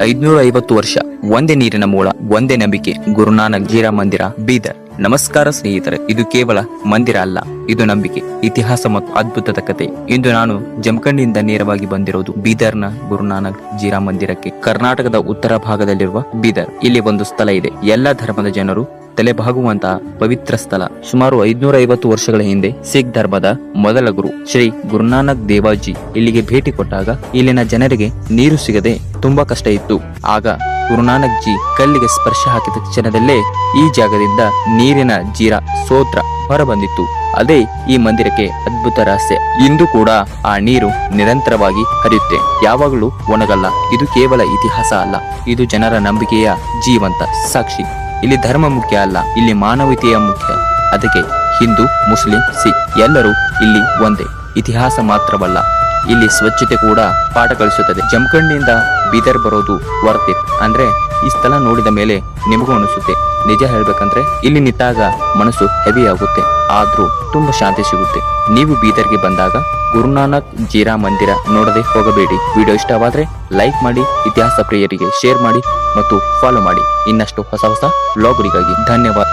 550 ವರ್ಷ, ಒಂದೇ ನೀರಿನ ಮೂಲ, ಒಂದೇ ನಂಬಿಕೆ. ಗುರುನಾನಕ್ ಜೀರಾ ಮಂದಿರ, ಬೀದರ್. ನಮಸ್ಕಾರ ಸ್ನೇಹಿತರೆ, ಇದು ಕೇವಲ ಮಂದಿರ ಅಲ್ಲ, ಇದು ನಂಬಿಕೆ, ಇತಿಹಾಸ ಮತ್ತು ಅದ್ಭುತದ ಕತೆ. ಇಂದು ನಾನು ಜಮಖಂಡಿಯಿಂದ ನೇರವಾಗಿ ಬಂದಿರೋದು ಬೀದರ್ನ ಗುರುನಾನಕ್ ಜೀರಾ ಮಂದಿರಕ್ಕೆ. ಕರ್ನಾಟಕದ ಉತ್ತರ ಭಾಗದಲ್ಲಿರುವ ಬೀದರ್. ಇಲ್ಲಿ ಒಂದು ಸ್ಥಳ ಇದೆ, ಎಲ್ಲಾ ಧರ್ಮದ ಜನರು ತಲೆಬಾಗುವಂತಹ ಪವಿತ್ರ ಸ್ಥಳ. ಸುಮಾರು 550 ವರ್ಷಗಳ ಹಿಂದೆ ಸಿಖ್ ಧರ್ಮದ ಮೊದಲ ಗುರು ಶ್ರೀ ಗುರುನಾನಕ್ ದೇವಾಜಿ ಇಲ್ಲಿಗೆ ಭೇಟಿ ಕೊಟ್ಟಾಗ ಇಲ್ಲಿನ ಜನರಿಗೆ ನೀರು ಸಿಗದೆ ತುಂಬಾ ಕಷ್ಟ ಇತ್ತು. ಆಗ ಗುರುನಾನಕ್ ಜಿ ಕಲ್ಲಿಗೆ ಸ್ಪರ್ಶ ಹಾಕಿದ ಕ್ಷಣದಲ್ಲೇ ಈ ಜಾಗದಿಂದ ನೀರಿನ ಜೀರಾ ಸೋತ್ರ ಹೊರಬಂದಿತ್ತು. ಅದೇ ಈ ಮಂದಿರಕ್ಕೆ ಅದ್ಭುತ ರಹಸ್ಯ. ಇಂದು ಕೂಡ ಆ ನೀರು ನಿರಂತರವಾಗಿ ಹರಿಯುತ್ತೆ, ಯಾವಾಗಲೂ ಒಣಗಲ್ಲ. ಇದು ಕೇವಲ ಇತಿಹಾಸ ಅಲ್ಲ, ಇದು ಜನರ ನಂಬಿಕೆಯ ಜೀವಂತ ಸಾಕ್ಷಿ. ಇಲ್ಲಿ ಧರ್ಮ ಮುಖ್ಯ ಅಲ್ಲ, ಇಲ್ಲಿ ಮಾನವೀಯತೆಯ ಮುಖ್ಯ. ಅದಕ್ಕೆ ಹಿಂದೂ, ಮುಸ್ಲಿಂ, ಸಿಖ್ ಎಲ್ಲರೂ ಇಲ್ಲಿ ಒಂದೇ. ಇತಿಹಾಸ ಮಾತ್ರವಲ್ಲ, ಇಲ್ಲಿ ಸ್ವಚ್ಛತೆ ಕೂಡ ಪಾಠ ಕಲಿಸುತ್ತದೆ. ಜಮಖಂಡಿಯಿಂದ ಬೀದರ್ ಬರೋದು ವರ್ತ್ ಇಟ್. ಅಂದ್ರೆ ಈ ಸ್ಥಳ ನೋಡಿದ ಮೇಲೆ ನಿಮಗೂ ಅನಿಸುತ್ತೆ. ನಿಜ ಹೇಳ್ಬೇಕಂದ್ರೆ ಇಲ್ಲಿ ನಿಂತಾಗ ಮನಸ್ಸು ಹೆವಿ ಆಗುತ್ತೆ, ಆದ್ರೂ ತುಂಬಾ ಶಾಂತಿ ಸಿಗುತ್ತೆ. ನೀವು ಬೀದರ್ಗೆ ಬಂದಾಗ ಗುರುನಾನಕ್ ಜೀರಾ ಮಂದಿರ ನೋಡದೆ ಹೋಗಬೇಡಿ. ವಿಡಿಯೋ ಇಷ್ಟವಾದ್ರೆ ಲೈಕ್ ಮಾಡಿ, ಇತಿಹಾಸ ಪ್ರಿಯರಿಗೆ ಶೇರ್ ಮಾಡಿ ಮತ್ತು ಫಾಲೋ ಮಾಡಿ. ಇನ್ನಷ್ಟು ಹೊಸ ವ್ಲಾಗ್ಗಳಿಗಾಗಿ ಧನ್ಯವಾದ.